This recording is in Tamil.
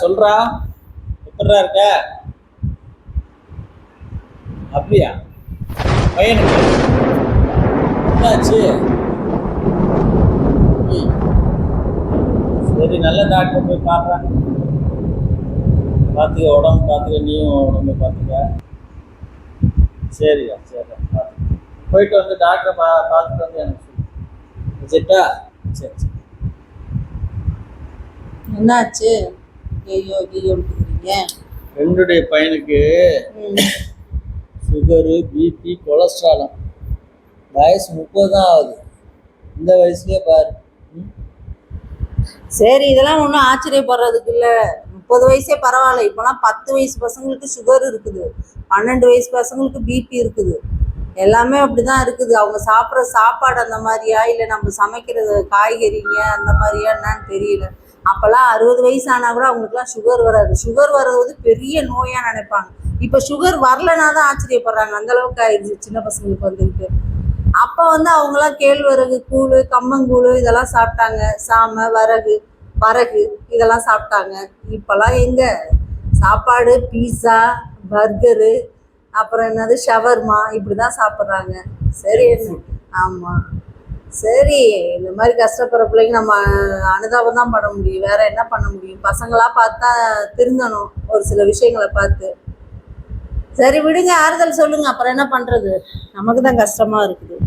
சொல்றா. எப்படா இருக்க? அப்படியா? பையனுக்கு என்னாச்சு? சரி, நல்ல டாக்டர் போய் பார்க்குறேன். பார்த்துக்க, உடம்பு பார்த்துக்க, நீயும் உடம்பு பார்த்துக்க. சரியா, சரி, போயிட்டு வந்து டாக்டரை பார்த்துட்டு வந்து எனக்கு சொல்லு. வச்சுட்டா? சரி சரி. என்னாச்சு? ஐயோ ஐயோ என்னுடைய பையனுக்கு சுகரு, பிபி, கொலஸ்ட்ராலும். வயசு 30 தான் ஆகுது. இந்த வயசுலயே பாரு. சரி, இதெல்லாம் ஒன்றும் ஆச்சரியப்படுறதுக்கு இல்லை. 30 வயசே பரவாயில்ல. இப்போலாம் 10 வயசு பசங்களுக்கு சுகர் இருக்குது, 12 வயசு பசங்களுக்கு பிபி இருக்குது. எல்லாமே அப்படிதான் இருக்குது. அவங்க சாப்பிட்ற சாப்பாடு அந்த மாதிரியா, இல்லை நம்ம சமைக்கிறது காய்கறிங்க அந்த மாதிரியா என்னன்னு தெரியல. அப்போல்லாம் 60 வயசு ஆனால் கூட அவங்களுக்குலாம் சுகர் வராது. சுகர் வர்றது வந்து பெரிய நோயாக நினைப்பாங்க. இப்போ சுகர் வரலனா தான் ஆச்சரியப்படுறாங்க. அந்தளவுக்கு ஆயிடுச்சு சின்ன பசங்களுக்கு வந்துருக்கு. அப்போ வந்து அவங்களாம் கேழ்வரகு கூழ், கம்மங்கூழ் இதெல்லாம் சாப்பிட்டாங்க. சாமை, வரகு இதெல்லாம் சாப்பிட்டாங்க. இப்போல்லாம் எங்க சாப்பாடு, பீஸா, பர்கரு, அப்புறம் என்னது ஷவர்மா, இப்படி தான் சாப்பிட்றாங்க. சரி, ஆமாம், சரி. இந்த மாதிரி கஷ்டப்படுற பிள்ளைங்க நம்ம அனுதாபம் தான் பண்ண முடியும். வேற என்ன பண்ண முடியும்? பசங்களாக பார்த்தா திருந்தணும் ஒரு சில விஷயங்களை பார்த்து. சரி விடுங்க, ஆறுதல் சொல்லுங்க. அப்புறம் என்ன பண்ணுறது? நமக்கு தான் கஷ்டமாக இருக்குது.